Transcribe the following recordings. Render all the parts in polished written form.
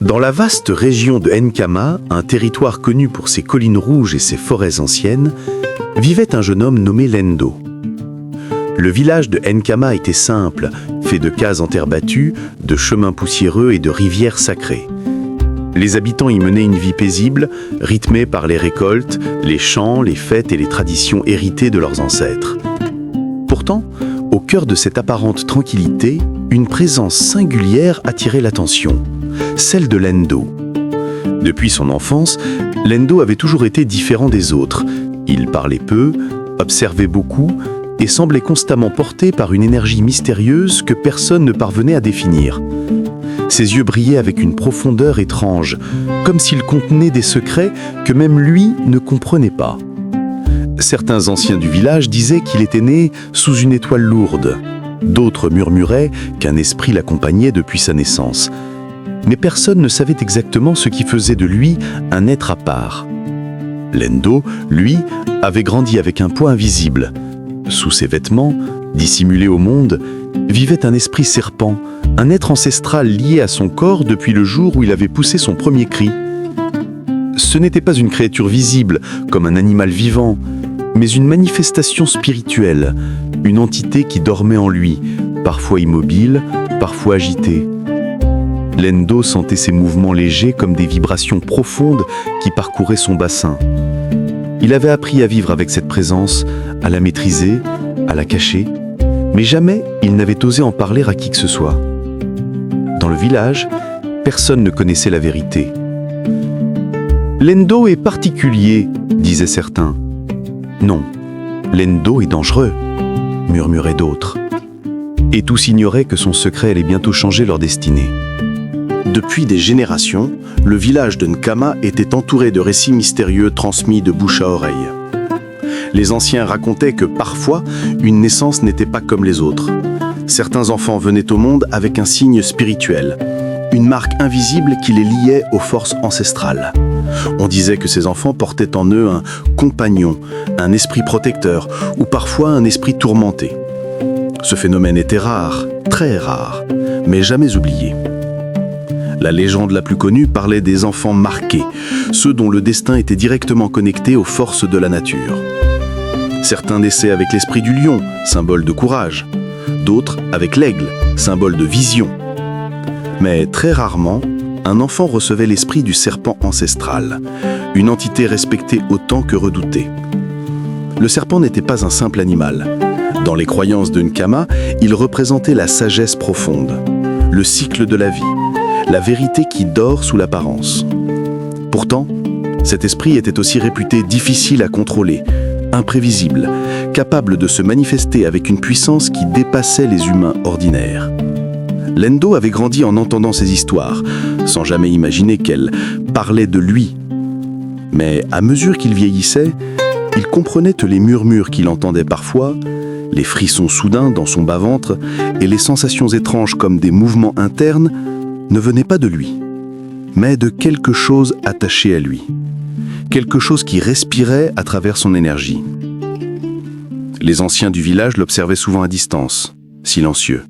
Dans la vaste région de Nkama, un territoire connu pour ses collines rouges et ses forêts anciennes, vivait un jeune homme nommé Lendo. Le village de Nkama était simple, fait de cases en terre battue, de chemins poussiéreux et de rivières sacrées. Les habitants y menaient une vie paisible, rythmée par les récoltes, les chants, les fêtes et les traditions héritées de leurs ancêtres. Pourtant, au cœur de cette apparente tranquillité, une présence singulière attirait l'attention, celle de Lendo. Depuis son enfance, Lendo avait toujours été différent des autres. Il parlait peu, observait beaucoup et semblait constamment porté par une énergie mystérieuse que personne ne parvenait à définir. Ses yeux brillaient avec une profondeur étrange, comme s'ils contenaient des secrets que même lui ne comprenait pas. Certains anciens du village disaient qu'il était né sous une étoile lourde. D'autres murmuraient qu'un esprit l'accompagnait depuis sa naissance. Mais personne ne savait exactement ce qui faisait de lui un être à part. Lendo, lui, avait grandi avec un poids invisible. Sous ses vêtements, dissimulé au monde, vivait un esprit serpent, un être ancestral lié à son corps depuis le jour où il avait poussé son premier cri. Ce n'était pas une créature visible, comme un animal vivant, mais une manifestation spirituelle, une entité qui dormait en lui, parfois immobile, parfois agitée. Lendo sentait ses mouvements légers comme des vibrations profondes qui parcouraient son bassin. Il avait appris à vivre avec cette présence, à la maîtriser, à la cacher, mais jamais il n'avait osé en parler à qui que ce soit. Dans le village, personne ne connaissait la vérité. « Lendo est particulier », disaient certains. « Non, Lendo est dangereux », murmuraient d'autres. Et tous ignoraient que son secret allait bientôt changer leur destinée. Depuis des générations, le village de Nkama était entouré de récits mystérieux transmis de bouche à oreille. Les anciens racontaient que parfois, une naissance n'était pas comme les autres. Certains enfants venaient au monde avec un signe spirituel, une marque invisible qui les liait aux forces ancestrales. On disait que ces enfants portaient en eux un compagnon, un esprit protecteur ou parfois un esprit tourmenté. Ce phénomène était rare, très rare, mais jamais oublié. La légende la plus connue parlait des enfants marqués, ceux dont le destin était directement connecté aux forces de la nature. Certains naissaient avec l'esprit du lion, symbole de courage, d'autres avec l'aigle, symbole de vision. Mais très rarement, un enfant recevait l'esprit du serpent ancestral, une entité respectée autant que redoutée. Le serpent n'était pas un simple animal. Dans les croyances de Nkama, il représentait la sagesse profonde, le cycle de la vie, la vérité qui dort sous l'apparence. Pourtant, cet esprit était aussi réputé difficile à contrôler, imprévisible, capable de se manifester avec une puissance qui dépassait les humains ordinaires. Lendo avait grandi en entendant ces histoires, sans jamais imaginer qu'elles parlaient de lui. Mais à mesure qu'il vieillissait, il comprenait que les murmures qu'il entendait parfois, les frissons soudains dans son bas-ventre et les sensations étranges comme des mouvements internes ne venaient pas de lui, mais de quelque chose attaché à lui, quelque chose qui respirait à travers son énergie. Les anciens du village l'observaient souvent à distance, silencieux,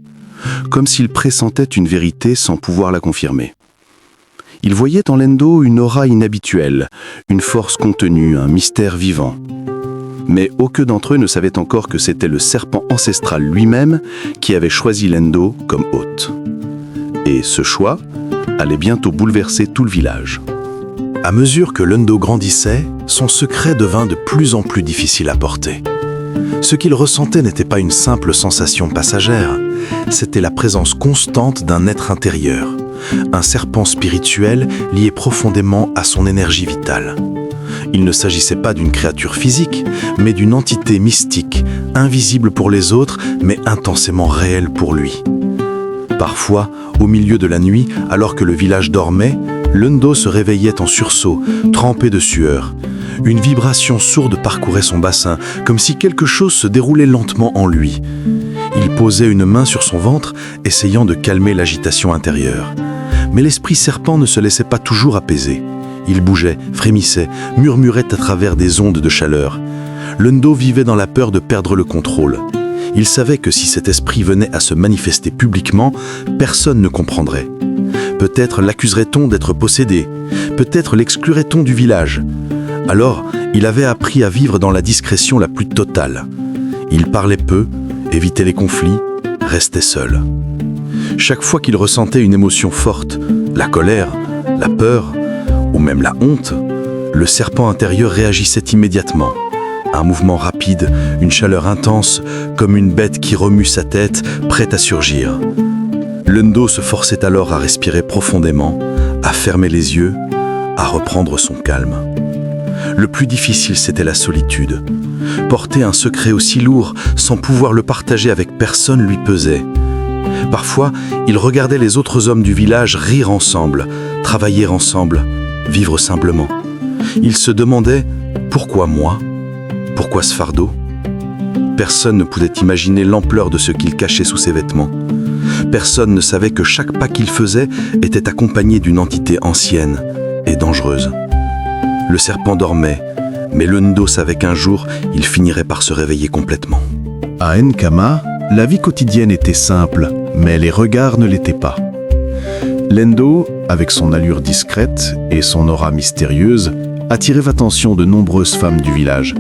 comme s'il pressentait une vérité sans pouvoir la confirmer. Ils voyaient en Lendo une aura inhabituelle, une force contenue, un mystère vivant. Mais aucun d'entre eux ne savait encore que c'était le serpent ancestral lui-même qui avait choisi Lendo comme hôte. Et ce choix allait bientôt bouleverser tout le village. À mesure que Lendo grandissait, son secret devint de plus en plus difficile à porter. Ce qu'il ressentait n'était pas une simple sensation passagère, c'était la présence constante d'un être intérieur, un serpent spirituel lié profondément à son énergie vitale. Il ne s'agissait pas d'une créature physique, mais d'une entité mystique, invisible pour les autres, mais intensément réelle pour lui. Parfois, au milieu de la nuit, alors que le village dormait, Lendo se réveillait en sursaut, trempé de sueur. Une vibration sourde parcourait son bassin, comme si quelque chose se déroulait lentement en lui. Il posait une main sur son ventre, essayant de calmer l'agitation intérieure. Mais l'esprit serpent ne se laissait pas toujours apaiser. Il bougeait, frémissait, murmurait à travers des ondes de chaleur. Lendo vivait dans la peur de perdre le contrôle. Il savait que si cet esprit venait à se manifester publiquement, personne ne comprendrait. Peut-être l'accuserait-on d'être possédé. Peut-être l'exclurait-on du village. Alors, il avait appris à vivre dans la discrétion la plus totale. Il parlait peu, évitait les conflits, restait seul. Chaque fois qu'il ressentait une émotion forte, la colère, la peur ou même la honte, le serpent intérieur réagissait immédiatement. Un mouvement rapide, une chaleur intense, comme une bête qui remue sa tête, prête à surgir. Lendo se forçait alors à respirer profondément, à fermer les yeux, à reprendre son calme. Le plus difficile, c'était la solitude. Porter un secret aussi lourd, sans pouvoir le partager avec personne, lui pesait. Parfois, il regardait les autres hommes du village rire ensemble, travailler ensemble, vivre simplement. Il se demandait « Pourquoi moi ? Pourquoi ce fardeau ?» Personne ne pouvait imaginer l'ampleur de ce qu'il cachait sous ses vêtements. Personne ne savait que chaque pas qu'il faisait était accompagné d'une entité ancienne et dangereuse. Le serpent dormait, mais Lendo savait qu'un jour, il finirait par se réveiller complètement. À Nkama, la vie quotidienne était simple, mais les regards ne l'étaient pas. Lendo, avec son allure discrète et son aura mystérieuse, attirait l'attention de nombreuses femmes du village.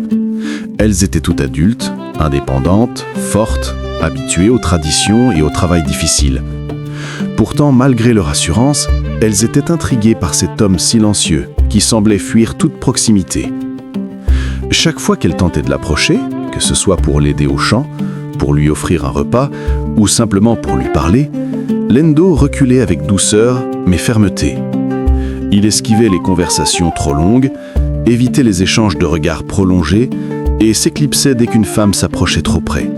Elles étaient toutes adultes, indépendantes, fortes, habituées aux traditions et au travail difficile. Pourtant, malgré leur assurance, elles étaient intriguées par cet homme silencieux qui semblait fuir toute proximité. Chaque fois qu'elles tentaient de l'approcher, que ce soit pour l'aider au champ, pour lui offrir un repas ou simplement pour lui parler, Lendo reculait avec douceur mais fermeté. Il esquivait les conversations trop longues, évitait les échanges de regards prolongés et s'éclipsait dès qu'une femme s'approchait trop près.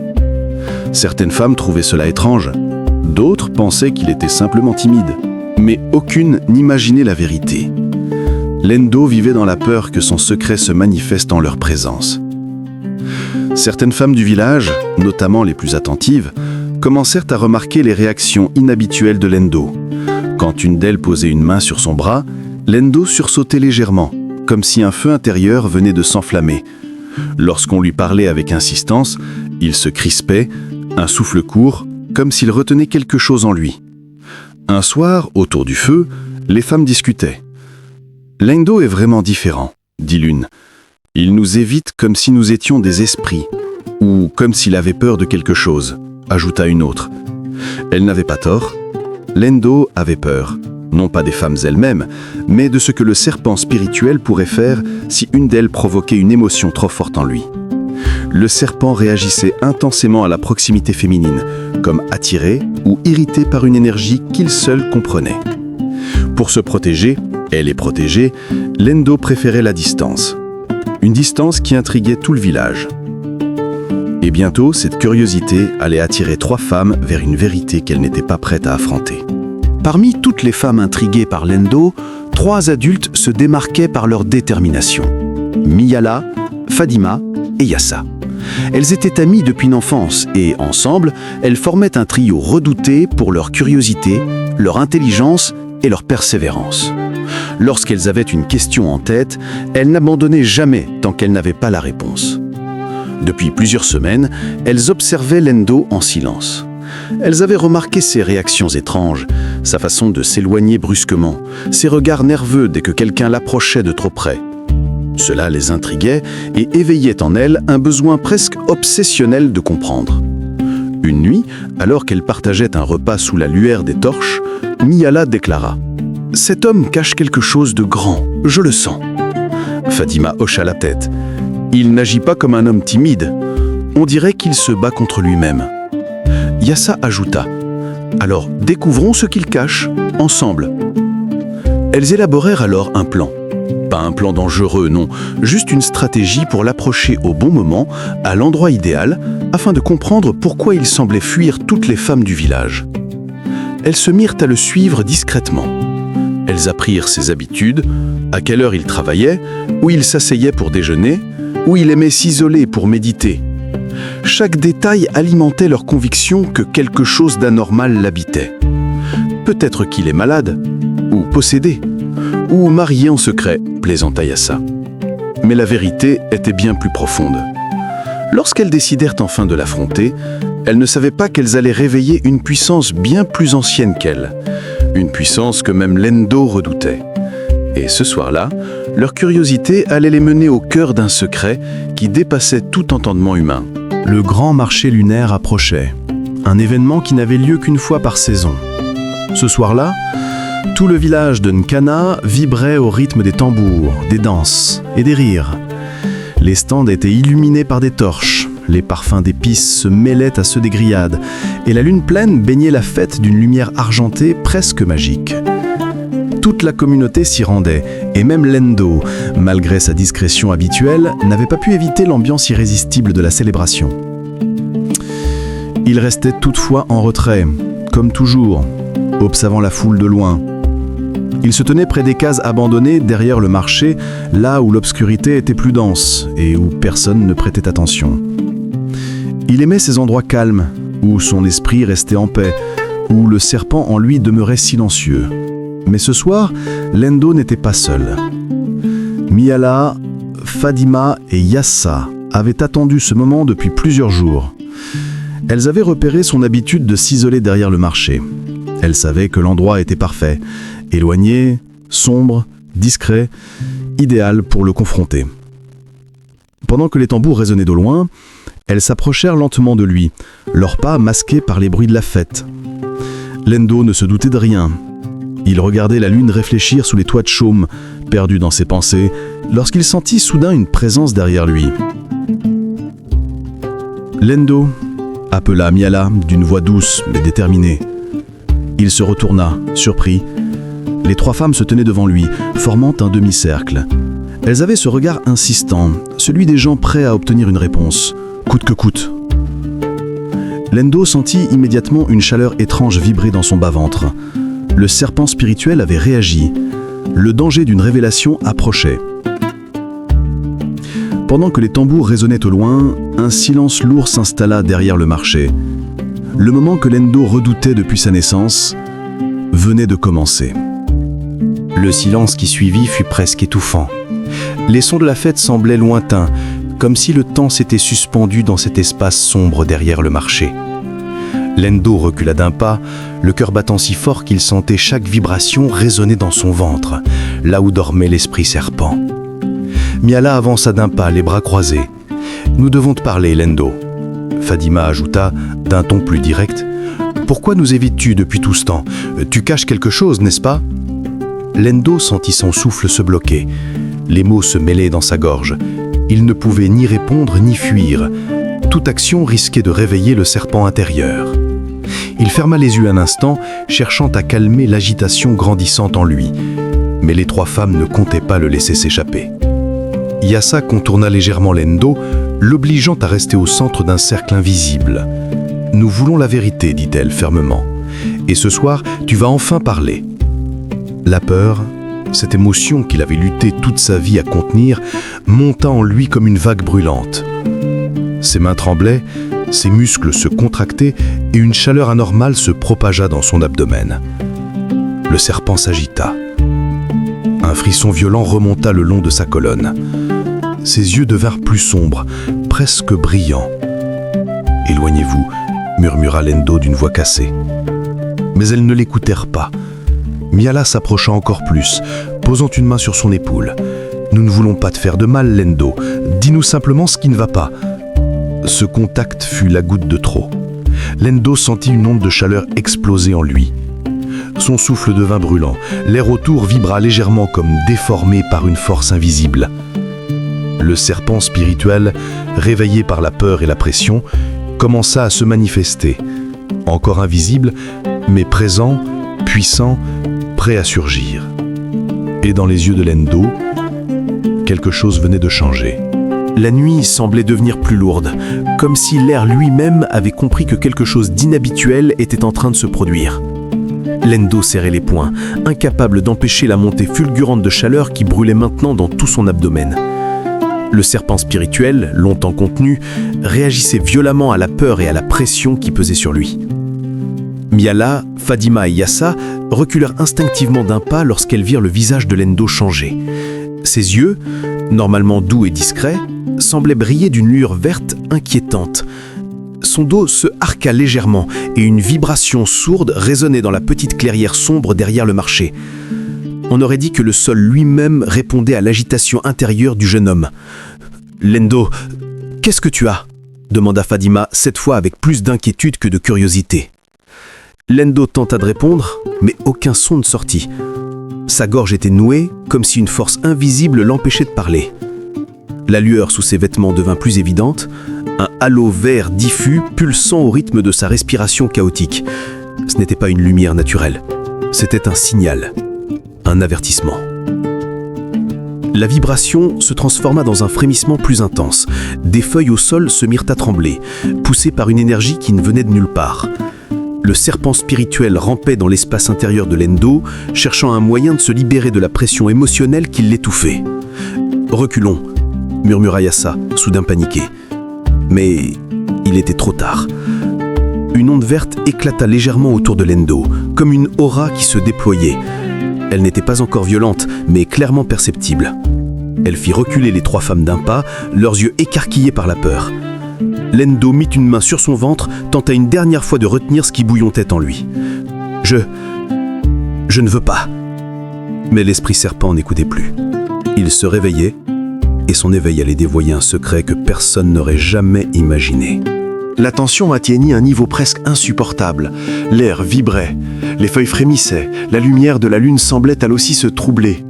Certaines femmes trouvaient cela étrange, d'autres pensaient qu'il était simplement timide, mais aucune n'imaginait la vérité. Lendo vivait dans la peur que son secret se manifeste en leur présence. Certaines femmes du village, notamment les plus attentives, commencèrent à remarquer les réactions inhabituelles de Lendo. Quand une d'elles posait une main sur son bras, Lendo sursautait légèrement, comme si un feu intérieur venait de s'enflammer. Lorsqu'on lui parlait avec insistance, il se crispait, un souffle court, comme s'il retenait quelque chose en lui. Un soir, autour du feu, les femmes discutaient. « Lendo est vraiment différent, » dit l'une. « Il nous évite comme si nous étions des esprits, ou comme s'il avait peur de quelque chose, » ajouta une autre. Elle n'avait pas tort. Lendo avait peur, non pas des femmes elles-mêmes, mais de ce que le serpent spirituel pourrait faire si une d'elles provoquait une émotion trop forte en lui. Le serpent réagissait intensément à la proximité féminine, comme attiré ou irrité par une énergie qu'il seul comprenait. Pour se protéger, et les protéger, Lendo préférait la distance. Une distance qui intriguait tout le village. Et bientôt, cette curiosité allait attirer 3 femmes vers une vérité qu'elles n'étaient pas prêtes à affronter. Parmi toutes les femmes intriguées par Lendo, 3 adultes se démarquaient par leur détermination. Miyala, Fadima et Yassa. Elles étaient amies depuis l'enfance et, ensemble, elles formaient un trio redouté pour leur curiosité, leur intelligence et leur persévérance. Lorsqu'elles avaient une question en tête, elles n'abandonnaient jamais tant qu'elles n'avaient pas la réponse. Depuis plusieurs semaines, elles observaient Lendo en silence. Elles avaient remarqué ses réactions étranges, sa façon de s'éloigner brusquement, ses regards nerveux dès que quelqu'un l'approchait de trop près. Cela les intriguait et éveillait en elles un besoin presque obsessionnel de comprendre. Une nuit, alors qu'elles partageaient un repas sous la lueur des torches, Miyala déclara « Cet homme cache quelque chose de grand, je le sens. » Fadima hocha la tête. « Il n'agit pas comme un homme timide. On dirait qu'il se bat contre lui-même. » Yassa ajouta « Alors, découvrons ce qu'il cache, ensemble. » Elles élaborèrent alors un plan. Pas un plan dangereux, non, juste une stratégie pour l'approcher au bon moment, à l'endroit idéal, afin de comprendre pourquoi il semblait fuir toutes les femmes du village. Elles se mirent à le suivre discrètement. Elles apprirent ses habitudes, à quelle heure il travaillait, où il s'asseyait pour déjeuner, où il aimait s'isoler pour méditer. Chaque détail alimentait leur conviction que quelque chose d'anormal l'habitait. Peut-être qu'il est malade, ou possédé, ou marié en secret, plaisanta Yassa. Mais la vérité était bien plus profonde. Lorsqu'elles décidèrent enfin de l'affronter, elles ne savaient pas qu'elles allaient réveiller une puissance bien plus ancienne qu'elles. une puissance que même Lendo redoutait. Et ce soir-là, leur curiosité allait les mener au cœur d'un secret qui dépassait tout entendement humain. Le grand marché lunaire approchait, un événement qui n'avait lieu qu'une fois par saison. Ce soir-là, tout le village de Nkana vibrait au rythme des tambours, des danses et des rires. Les stands étaient illuminés par des torches, les parfums d'épices se mêlaient à ceux des grillades, et la lune pleine baignait la fête d'une lumière argentée presque magique. Toute la communauté s'y rendait, et même Lendo, malgré sa discrétion habituelle, n'avait pas pu éviter l'ambiance irrésistible de la célébration. Il restait toutefois en retrait, comme toujours, observant la foule de loin. Il se tenait près des cases abandonnées derrière le marché, là où l'obscurité était plus dense et où personne ne prêtait attention. Il aimait ces endroits calmes, où son esprit restait en paix, où le serpent en lui demeurait silencieux. Mais ce soir, Lendo n'était pas seul. Miala, Fadima et Yassa avaient attendu ce moment depuis plusieurs jours. Elles avaient repéré son habitude de s'isoler derrière le marché. Elles savaient que l'endroit était parfait, éloigné, sombre, discret, idéal pour le confronter. Pendant que les tambours résonnaient d'au loin, elles s'approchèrent lentement de lui, leurs pas masqués par les bruits de la fête. Lendo ne se doutait de rien. Il regardait la lune réfléchir sous les toits de chaume, perdu dans ses pensées, lorsqu'il sentit soudain une présence derrière lui. « Lendo !» appela Miala d'une voix douce mais déterminée. Il se retourna, surpris. Les trois femmes se tenaient devant lui, formant un demi-cercle. Elles avaient ce regard insistant, celui des gens prêts à obtenir une réponse, coûte que coûte. Lendo sentit immédiatement une chaleur étrange vibrer dans son bas-ventre. Le serpent spirituel avait réagi. Le danger d'une révélation approchait. Pendant que les tambours résonnaient au loin, un silence lourd s'installa derrière le marché. Le moment que Lendo redoutait depuis sa naissance venait de commencer. Le silence qui suivit fut presque étouffant. Les sons de la fête semblaient lointains, comme si le temps s'était suspendu dans cet espace sombre derrière le marché. Lendo recula d'un pas, le cœur battant si fort qu'il sentait chaque vibration résonner dans son ventre, là où dormait l'esprit serpent. Miala avança d'un pas, les bras croisés. « Nous devons te parler, Lendo. » Fadima ajouta, d'un ton plus direct. « Pourquoi nous évites-tu depuis tout ce temps? Tu caches quelque chose, n'est-ce pas ?» Lendo sentit son souffle se bloquer. Les mots se mêlaient dans sa gorge. Il ne pouvait ni répondre ni fuir. Toute action risquait de réveiller le serpent intérieur. Il ferma les yeux un instant, cherchant à calmer l'agitation grandissante en lui. Mais les trois femmes ne comptaient pas le laisser s'échapper. Yassa contourna légèrement Lendo, l'obligeant à rester au centre d'un cercle invisible. « Nous voulons la vérité, dit-elle fermement. Et ce soir, tu vas enfin parler. » La peur, cette émotion qu'il avait lutté toute sa vie à contenir, monta en lui comme une vague brûlante. Ses mains tremblaient, ses muscles se contractaient et une chaleur anormale se propagea dans son abdomen. Le serpent s'agita. Un frisson violent remonta le long de sa colonne. Ses yeux devinrent plus sombres, presque brillants. « Éloignez-vous » murmura Lendo d'une voix cassée. Mais elles ne l'écoutèrent pas. Miala s'approcha encore plus, posant une main sur son épaule. « Nous ne voulons pas te faire de mal, Lendo. Dis-nous simplement ce qui ne va pas. » Ce contact fut la goutte de trop. Lendo sentit une onde de chaleur exploser en lui. Son souffle devint brûlant. L'air autour vibra légèrement comme déformé par une force invisible. Le serpent spirituel, réveillé par la peur et la pression, commença à se manifester. Encore invisible, mais présent, puissant, prêt à surgir. Et dans les yeux de Lendo, quelque chose venait de changer. La nuit semblait devenir plus lourde, comme si l'air lui-même avait compris que quelque chose d'inhabituel était en train de se produire. Lendo serrait les poings, incapable d'empêcher la montée fulgurante de chaleur qui brûlait maintenant dans tout son abdomen. Le serpent spirituel, longtemps contenu, réagissait violemment à la peur et à la pression qui pesait sur lui. Miala, Fadima et Yassa reculèrent instinctivement d'un pas lorsqu'elles virent le visage de Lendo changer. Ses yeux, normalement doux et discrets, semblaient briller d'une lueur verte inquiétante. Son Son dos se arqua légèrement et une vibration sourde résonnait dans la petite clairière sombre derrière le marché. On aurait dit que le sol lui-même répondait à l'agitation intérieure du jeune homme. « Lendo, qu'est-ce que tu as ?» demanda Fadima, cette fois avec plus d'inquiétude que de curiosité. Lendo tenta de répondre, mais aucun son ne sortit. Sa gorge était nouée, comme si une force invisible l'empêchait de parler. La lueur sous ses vêtements devint plus évidente, un halo vert diffus pulsant au rythme de sa respiration chaotique. Ce n'était pas une lumière naturelle, c'était un signal, un avertissement. La vibration se transforma dans un frémissement plus intense. Des feuilles au sol se mirent à trembler, poussées par une énergie qui ne venait de nulle part. Le serpent spirituel rampait dans l'espace intérieur de Lendo, cherchant un moyen de se libérer de la pression émotionnelle qui l'étouffait. « Reculons », murmura Yassa, soudain paniqué. Mais il était trop tard. Une onde verte éclata légèrement autour de Lendo, comme une aura qui se déployait. Elle n'était pas encore violente, mais clairement perceptible. Elle fit reculer les 3 femmes d'un pas, leurs yeux écarquillés par la peur. Lendo mit une main sur son ventre, tenta une dernière fois de retenir ce qui bouillonnait en lui. « Je ne veux pas !» Mais l'esprit serpent n'écoutait plus. Il se réveillait, et son éveil allait dévoiler un secret que personne n'aurait jamais imaginé. La tension atteignit un niveau presque insupportable. L'air vibrait, les feuilles frémissaient, la lumière de la lune semblait elle aussi se troubler.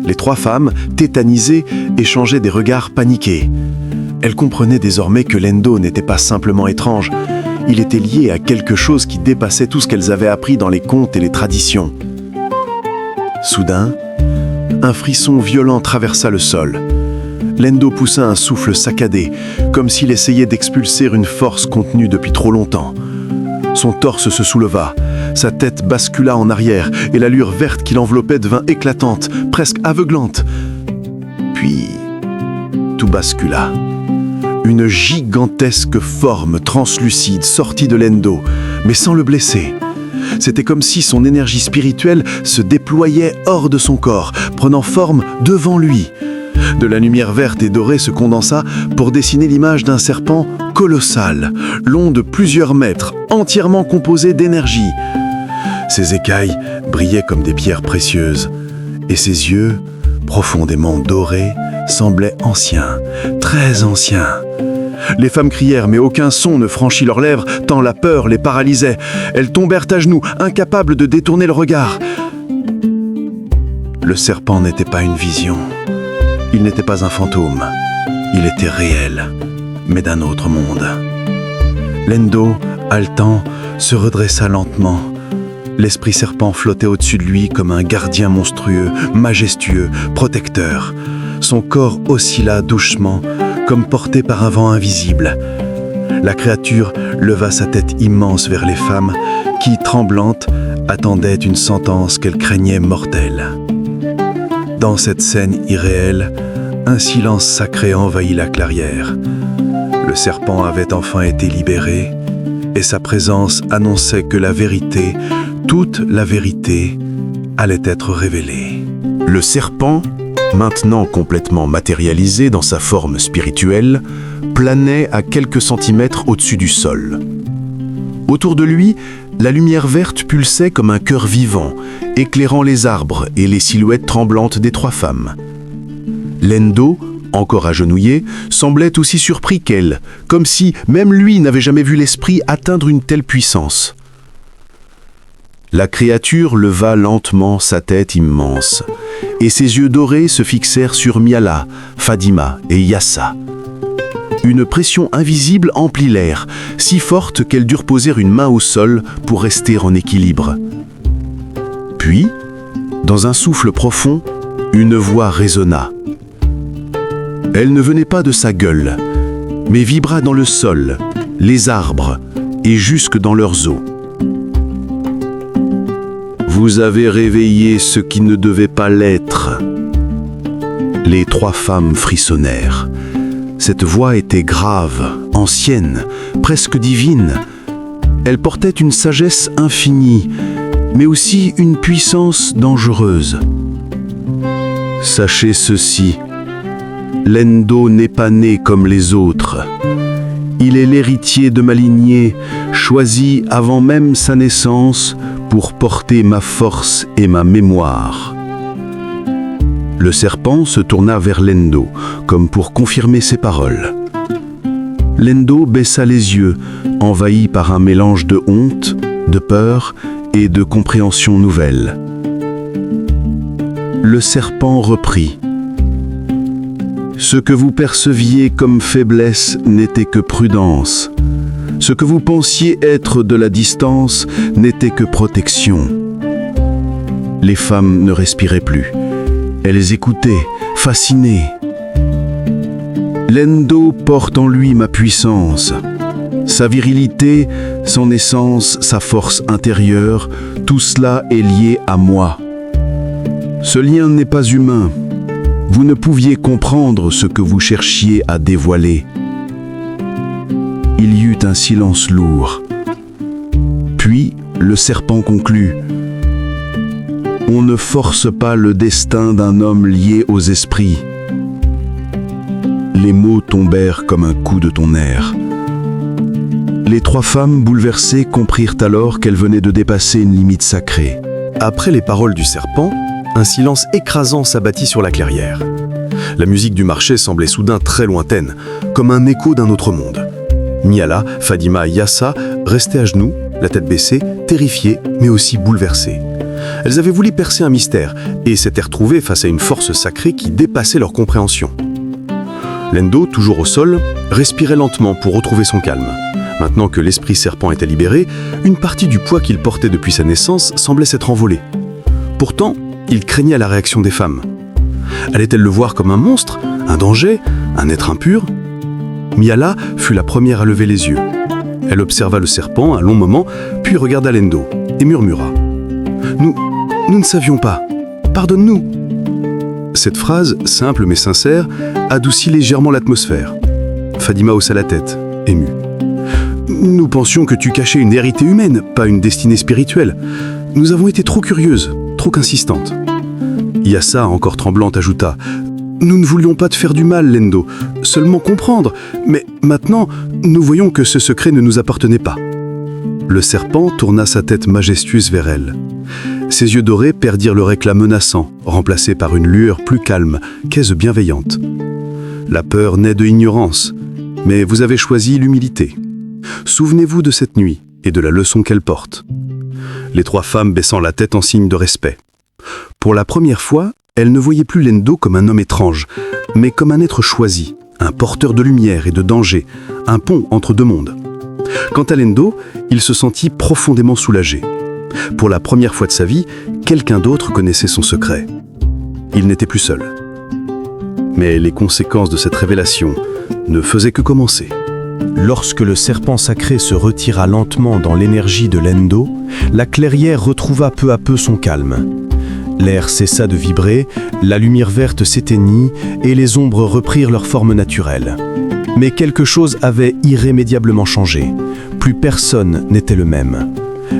Les 3 femmes, tétanisées, échangeaient des regards paniqués. Elles comprenaient désormais que Lendo n'était pas simplement étrange, il était lié à quelque chose qui dépassait tout ce qu'elles avaient appris dans les contes et les traditions. Soudain, un frisson violent traversa le sol. Lendo poussa un souffle saccadé, comme s'il essayait d'expulser une force contenue depuis trop longtemps. Son torse se souleva, sa tête bascula en arrière et l'allure verte qui l'enveloppait devint éclatante, presque aveuglante. Puis, tout bascula. Une gigantesque forme translucide sortit de Lendo, mais sans le blesser. C'était comme si son énergie spirituelle se déployait hors de son corps, prenant forme devant lui. De la lumière verte et dorée se condensa pour dessiner l'image d'un serpent colossal, long de plusieurs mètres, entièrement composé d'énergie. Ses écailles brillaient comme des pierres précieuses, et ses yeux, profondément dorés, semblaient anciens, très anciens. Les femmes crièrent, mais aucun son ne franchit leurs lèvres, tant la peur les paralysait. Elles tombèrent à genoux, incapables de détourner le regard. Le serpent n'était pas une vision. Il n'était pas un fantôme. Il était réel, mais d'un autre monde. Lendo, haletant, se redressa lentement. L'esprit serpent flottait au-dessus de lui comme un gardien monstrueux, majestueux, protecteur. Son corps oscilla doucement, comme porté par un vent invisible. La créature leva sa tête immense vers les femmes qui, tremblantes, attendaient une sentence qu'elles craignaient mortelle. Dans cette scène irréelle, un silence sacré envahit la clairière. Le serpent avait enfin été libéré, et sa présence annonçait que la vérité, toute la vérité, allait être révélée. Le serpent, maintenant complètement matérialisé dans sa forme spirituelle, planait à quelques centimètres au-dessus du sol. Autour de lui, la lumière verte pulsait comme un cœur vivant, éclairant les arbres et les silhouettes tremblantes des 3 femmes. Lendo, encore agenouillé, semblait aussi surpris qu'elle, comme si même lui n'avait jamais vu l'esprit atteindre une telle puissance. La créature leva lentement sa tête immense, et ses yeux dorés se fixèrent sur Miala, Fadima et Yassa. Une pression invisible emplit l'air, si forte qu'elles durent poser une main au sol pour rester en équilibre. Puis, dans un souffle profond, une voix résonna. Elle ne venait pas de sa gueule, mais vibra dans le sol, les arbres et jusque dans leurs os. Vous avez réveillé ce qui ne devait pas l'être. Les 3 femmes frissonnèrent. Cette voix était grave, ancienne, presque divine. Elle portait une sagesse infinie, mais aussi une puissance dangereuse. Sachez ceci, Lendo n'est pas né comme les autres. Il est l'héritier de ma lignée, choisi avant même sa naissance pour porter ma force et ma mémoire. » Le serpent se tourna vers Lendo, comme pour confirmer ses paroles. Lendo baissa les yeux, envahi par un mélange de honte, de peur et de compréhension nouvelle. Le serpent reprit. « Ce que vous perceviez comme faiblesse n'était que prudence. Ce que vous pensiez être de la distance n'était que protection. » Les femmes ne respiraient plus. Elles écoutaient, fascinées. Lendo porte en lui ma puissance. Sa virilité, son essence, sa force intérieure, tout cela est lié à moi. Ce lien n'est pas humain. Vous ne pouviez comprendre ce que vous cherchiez à dévoiler. Il y eut un silence lourd. Puis, le serpent conclut. On ne force pas le destin d'un homme lié aux esprits. Les mots tombèrent comme un coup de tonnerre. Les trois femmes bouleversées comprirent alors qu'elles venaient de dépasser une limite sacrée. Après les paroles du serpent, un silence écrasant s'abattit sur la clairière. La musique du marché semblait soudain très lointaine, comme un écho d'un autre monde. Miala, Fadima et Yassa restaient à genoux, la tête baissée, terrifiées, mais aussi bouleversées. Elles avaient voulu percer un mystère et s'étaient retrouvées face à une force sacrée qui dépassait leur compréhension. Lendo, toujours au sol, respirait lentement pour retrouver son calme. Maintenant que l'esprit serpent était libéré, une partie du poids qu'il portait depuis sa naissance semblait s'être envolée. Pourtant, il craignait la réaction des femmes. Allait-elle le voir comme un monstre, un danger, un être impur? Miala fut la première à lever les yeux. Elle observa le serpent un long moment, puis regarda Lendo et murmura. Nous ne savions pas. Pardonne-nous. » Cette phrase, simple mais sincère, adoucit légèrement l'atmosphère. Fadima haussa la tête, émue. « Nous pensions que tu cachais une vérité humaine, pas une destinée spirituelle. Nous avons été trop curieuses, trop insistantes. » Yassa, encore tremblante, ajouta. « Nous ne voulions pas te faire du mal, Lendo, seulement comprendre. Mais maintenant, nous voyons que ce secret ne nous appartenait pas. » Le serpent tourna sa tête majestueuse vers elle. Ses yeux dorés perdirent leur éclat menaçant, remplacé par une lueur plus calme, qu'aise bienveillante. La peur naît de l'ignorance, mais vous avez choisi l'humilité. Souvenez-vous de cette nuit et de la leçon qu'elle porte. Les trois femmes baissant la tête en signe de respect. Pour la première fois, elles ne voyaient plus Lendo comme un homme étrange, mais comme un être choisi, un porteur de lumière et de danger, un pont entre deux mondes. Quant à Lendo, il se sentit profondément soulagé. Pour la première fois de sa vie, quelqu'un d'autre connaissait son secret. Il n'était plus seul. Mais les conséquences de cette révélation ne faisaient que commencer. Lorsque le serpent sacré se retira lentement dans l'énergie de Lendo, la clairière retrouva peu à peu son calme. L'air cessa de vibrer, la lumière verte s'éteignit et les ombres reprirent leur forme naturelle. Mais quelque chose avait irrémédiablement changé. Plus personne n'était le même.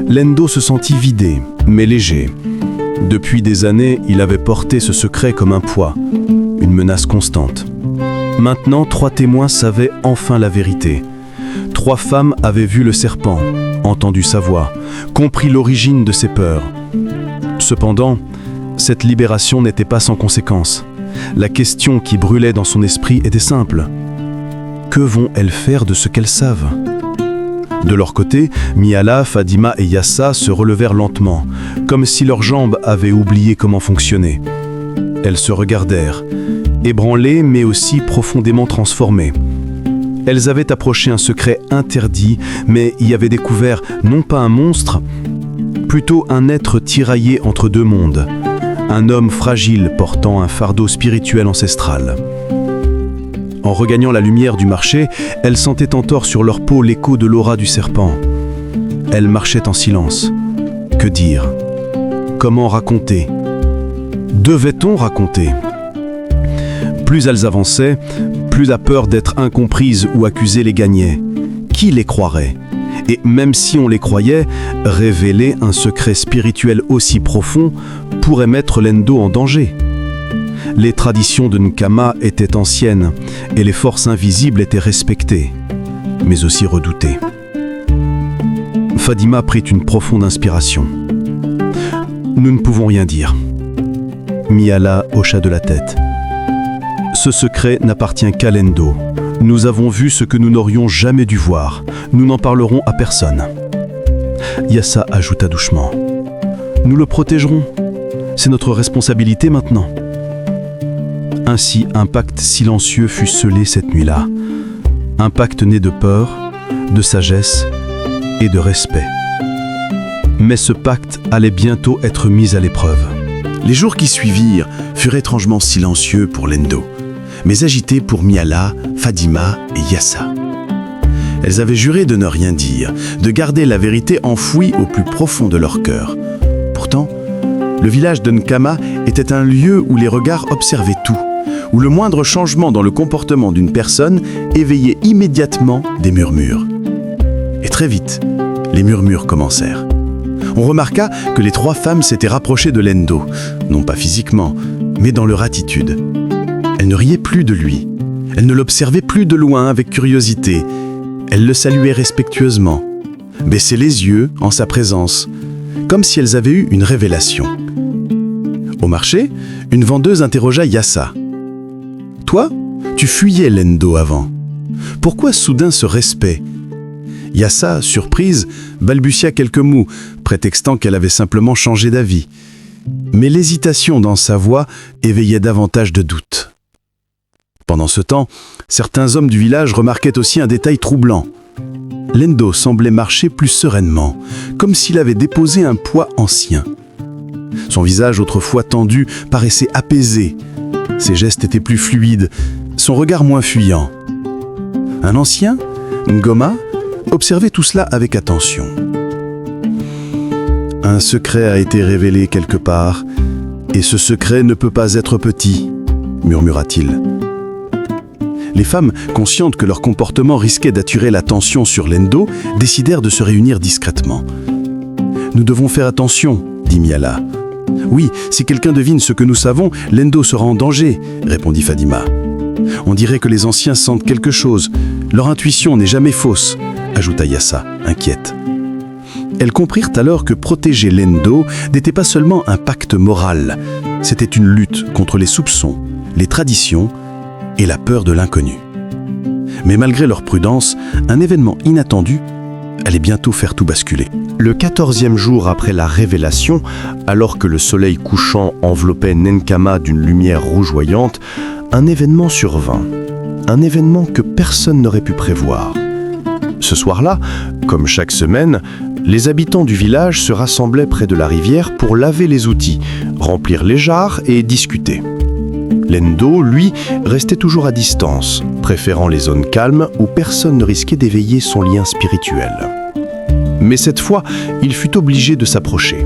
Lendo se sentit vidé, mais léger. Depuis des années, il avait porté ce secret comme un poids, une menace constante. Maintenant, 3 témoins savaient enfin la vérité. 3 femmes avaient vu le serpent, entendu sa voix, compris l'origine de ses peurs. Cependant, cette libération n'était pas sans conséquence. La question qui brûlait dans son esprit était simple. Que vont-elles faire de ce qu'elles savent ? De leur côté, Miala, Fadima et Yassa se relevèrent lentement, comme si leurs jambes avaient oublié comment fonctionner. Elles se regardèrent, ébranlées mais aussi profondément transformées. Elles avaient approché un secret interdit, mais y avaient découvert non pas un monstre, plutôt un être tiraillé entre 2 mondes, un homme fragile portant un fardeau spirituel ancestral. En regagnant la lumière du marché, elles sentaient entor sur leur peau l'écho de l'aura du serpent. Elles marchaient en silence. Que dire ? Comment raconter ? Devait-on raconter ? Plus elles avançaient, plus la peur d'être incomprises ou accusées les gagnait. Qui les croirait ? Et même si on les croyait, révéler un secret spirituel aussi profond pourrait mettre Lendo en danger. Les traditions de Nkama étaient anciennes et les forces invisibles étaient respectées. mais aussi redouté. Fadima prit une profonde inspiration. Nous ne pouvons rien dire. Miala hocha de la tête. Ce secret n'appartient qu'à Lendo. Nous avons vu ce que nous n'aurions jamais dû voir. Nous n'en parlerons à personne. Yassa ajouta doucement. Nous le protégerons. C'est notre responsabilité maintenant. Ainsi, un pacte silencieux fut scellé cette nuit-là. Un pacte né de peur, de sagesse et de respect. Mais ce pacte allait bientôt être mis à l'épreuve. Les jours qui suivirent furent étrangement silencieux pour Lendo, mais agités pour Miala, Fadima et Yassa. Elles avaient juré de ne rien dire, de garder la vérité enfouie au plus profond de leur cœur. Pourtant, le village d'Nkama était un lieu où les regards observaient tout, où le moindre changement dans le comportement d'une personne éveillait immédiatement des murmures. Et très vite, les murmures commencèrent. On remarqua que les 3 femmes s'étaient rapprochées de Lendo, non pas physiquement, mais dans leur attitude. Elles ne riaient plus de lui. Elles ne l'observaient plus de loin avec curiosité. Elles le saluaient respectueusement, baissaient les yeux en sa présence, comme si elles avaient eu une révélation. Au marché, une vendeuse interrogea Yassa. « Toi, tu fuyais Lendo avant. Pourquoi soudain ce respect ?» Yassa, surprise, balbutia quelques mots, prétextant qu'elle avait simplement changé d'avis. Mais l'hésitation dans sa voix éveillait davantage de doutes. Pendant ce temps, certains hommes du village remarquaient aussi un détail troublant. Lendo semblait marcher plus sereinement, comme s'il avait déposé un poids ancien. Son visage autrefois tendu paraissait apaisé. Ses gestes étaient plus fluides, son regard moins fuyant. Un ancien, Ngoma, observait tout cela avec attention. Un secret a été révélé quelque part, et ce secret ne peut pas être petit, murmura-t-il. Les femmes, conscientes que leur comportement risquait d'attirer l'attention sur Lendo, décidèrent de se réunir discrètement. « Nous devons faire attention, dit Miala. « Oui, si quelqu'un devine ce que nous savons, Lendo sera en danger, répondit Fadima. « On dirait que les anciens sentent quelque chose. Leur intuition n'est jamais fausse, ajouta Yassa, inquiète. Elles comprirent alors que protéger Lendo n'était pas seulement un pacte moral, c'était une lutte contre les soupçons, les traditions et la peur de l'inconnu. Mais malgré leur prudence, un événement inattendu allait bientôt faire tout basculer. Le 14e jour après la révélation, alors que le soleil couchant enveloppait Nkama d'une lumière rougeoyante, un événement survint. Un événement que personne n'aurait pu prévoir. Ce soir-là, comme chaque semaine, les habitants du village se rassemblaient près de la rivière pour laver les outils, remplir les jarres et discuter. Lendo, lui, restait toujours à distance, préférant les zones calmes où personne ne risquait d'éveiller son lien spirituel. Mais cette fois, il fut obligé de s'approcher.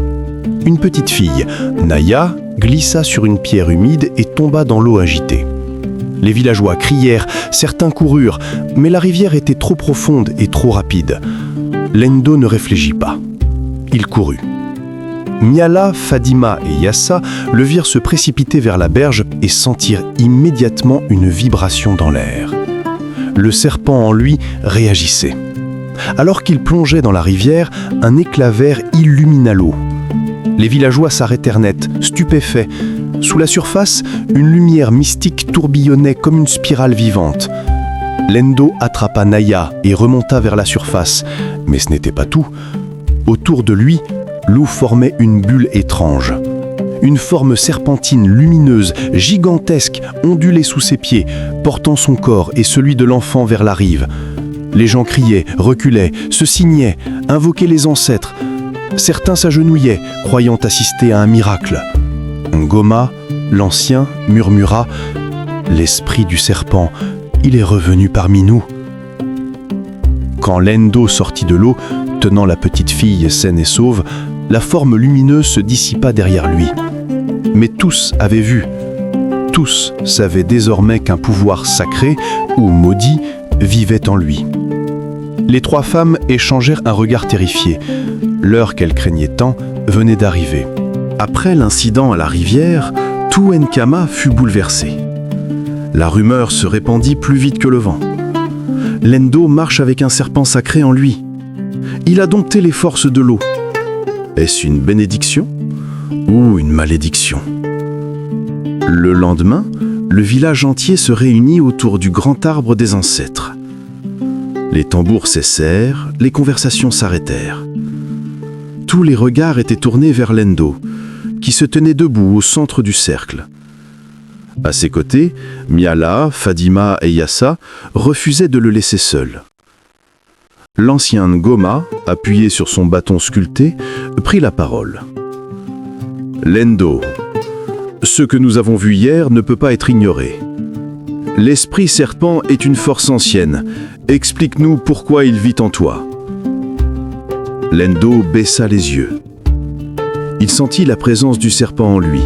Une petite fille, Naya, glissa sur une pierre humide et tomba dans l'eau agitée. Les villageois crièrent, certains coururent, mais la rivière était trop profonde et trop rapide. Lendo ne réfléchit pas. Il courut. Miala, Fadima et Yassa le virent se précipiter vers la berge et sentirent immédiatement une vibration dans l'air. Le serpent en lui réagissait. Alors qu'il plongeait dans la rivière, un éclat vert illumina l'eau. Les villageois s'arrêtèrent net, stupéfaits. Sous la surface, une lumière mystique tourbillonnait comme une spirale vivante. Lendo attrapa Naya et remonta vers la surface. Mais ce n'était pas tout. Autour de lui, l'eau formait une bulle étrange. Une forme serpentine lumineuse, gigantesque, ondulait sous ses pieds, portant son corps et celui de l'enfant vers la rive. Les gens criaient, reculaient, se signaient, invoquaient les ancêtres. Certains s'agenouillaient, croyant assister à un miracle. Ngoma, l'ancien, murmura « L'esprit du serpent, il est revenu parmi nous. » Quand Lendo sortit de l'eau, tenant la petite fille saine et sauve, la forme lumineuse se dissipa derrière lui. Mais tous avaient vu. Tous savaient désormais qu'un pouvoir sacré, ou maudit, vivait en lui. Les 3 femmes échangèrent un regard terrifié. L'heure qu'elles craignaient tant venait d'arriver. Après l'incident à la rivière, tout Nkama fut bouleversé. La rumeur se répandit plus vite que le vent. Lendo marche avec un serpent sacré en lui. Il a dompté les forces de l'eau. Est-ce une bénédiction ou une malédiction? Le lendemain, le village entier se réunit autour du grand arbre des ancêtres. Les tambours cessèrent, les conversations s'arrêtèrent. Tous les regards étaient tournés vers Lendo, qui se tenait debout au centre du cercle. À ses côtés, Miala, Fadima et Yassa refusaient de le laisser seul. L'ancien Ngoma, appuyé sur son bâton sculpté, prit la parole. « Lendo, ce que nous avons vu hier ne peut pas être ignoré. L'esprit serpent est une force ancienne. Explique-nous pourquoi il vit en toi. » Lendo baissa les yeux. Il sentit la présence du serpent en lui,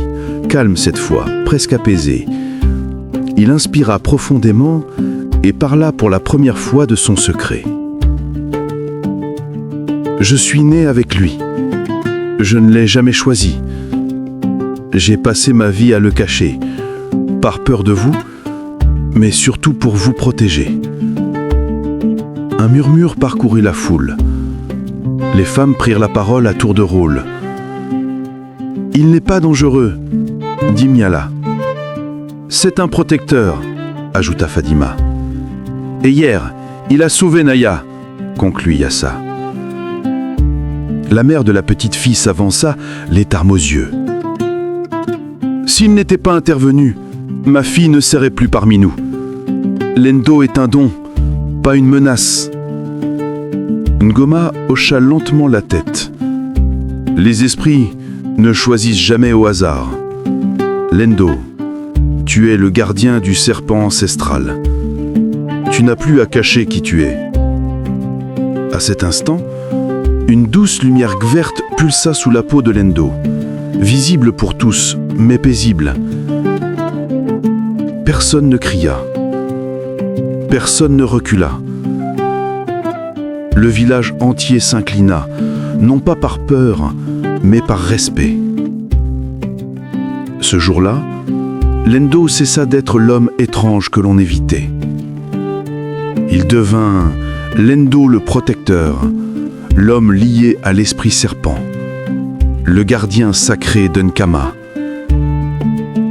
calme cette fois, presque apaisé. Il inspira profondément et parla pour la première fois de son secret. « Je suis né avec lui. Je ne l'ai jamais choisi. J'ai passé ma vie à le cacher, par peur de vous, mais surtout pour vous protéger. » Un murmure parcourut la foule. Les femmes prirent la parole à tour de rôle. « Il n'est pas dangereux, » dit Miala. « C'est un protecteur, » ajouta Fadima. « Et hier, il a sauvé Naya, » conclut Yassa. La mère de la petite fille s'avança, les larmes aux yeux. « S'il n'était pas intervenu, ma fille ne serait plus parmi nous. Lendo est un don, pas une menace. » Ngoma hocha lentement la tête. « Les esprits ne choisissent jamais au hasard. Lendo, tu es le gardien du serpent ancestral. Tu n'as plus à cacher qui tu es. » À cet instant, une douce lumière verte pulsa sous la peau de Lendo, visible pour tous, mais paisible. Personne ne cria. Personne ne recula. Le village entier s'inclina, non pas par peur, mais par respect. Ce jour-là, Lendo cessa d'être l'homme étrange que l'on évitait. Il devint Lendo le protecteur, l'homme lié à l'esprit serpent, le gardien sacré d'Nkama.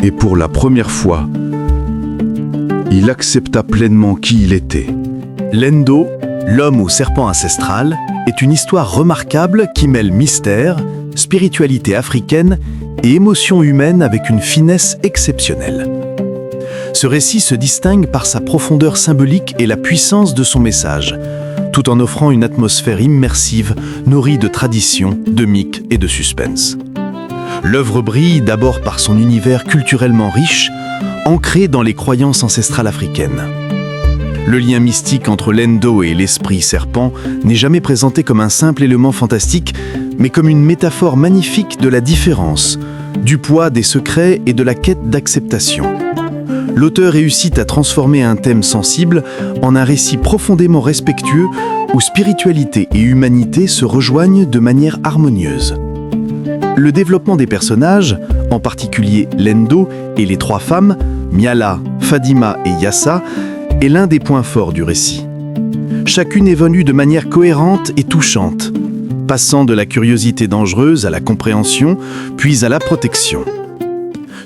Et pour la première fois, il accepta pleinement qui il était. Lendo, l'homme au serpent ancestral, est une histoire remarquable qui mêle mystère, spiritualité africaine et émotion humaine avec une finesse exceptionnelle. Ce récit se distingue par sa profondeur symbolique et la puissance de son message, tout en offrant une atmosphère immersive nourrie de traditions, de mythes et de suspense. L'œuvre brille d'abord par son univers culturellement riche, ancré dans les croyances ancestrales africaines. Le lien mystique entre Lendo et l'esprit serpent n'est jamais présenté comme un simple élément fantastique, mais comme une métaphore magnifique de la différence, du poids des secrets et de la quête d'acceptation. L'auteur réussit à transformer un thème sensible en un récit profondément respectueux où spiritualité et humanité se rejoignent de manière harmonieuse. Le développement des personnages, en particulier Lendo et les trois femmes, Miala, Fadima et Yassa, est l'un des points forts du récit. Chacune évolue de manière cohérente et touchante, passant de la curiosité dangereuse à la compréhension, puis à la protection.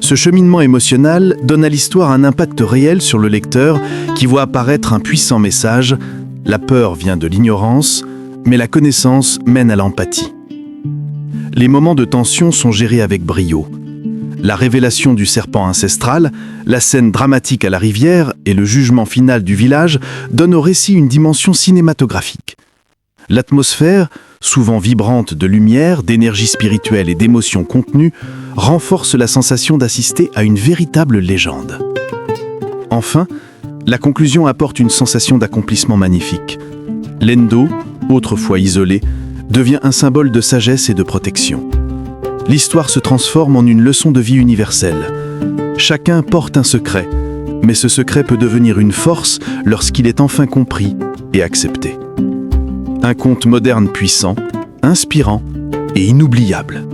Ce cheminement émotionnel donne à l'histoire un impact réel sur le lecteur qui voit apparaître un puissant message: la peur vient de l'ignorance, mais la connaissance mène à l'empathie. Les moments de tension sont gérés avec brio. La révélation du serpent ancestral, la scène dramatique à la rivière et le jugement final du village donnent au récit une dimension cinématographique. L'atmosphère, souvent vibrante de lumière, d'énergie spirituelle et d'émotions contenues, renforce la sensation d'assister à une véritable légende. Enfin, la conclusion apporte une sensation d'accomplissement magnifique. Lendo, autrefois isolé, devient un symbole de sagesse et de protection. L'histoire se transforme en une leçon de vie universelle. Chacun porte un secret, mais ce secret peut devenir une force lorsqu'il est enfin compris et accepté. Un conte moderne puissant, inspirant et inoubliable.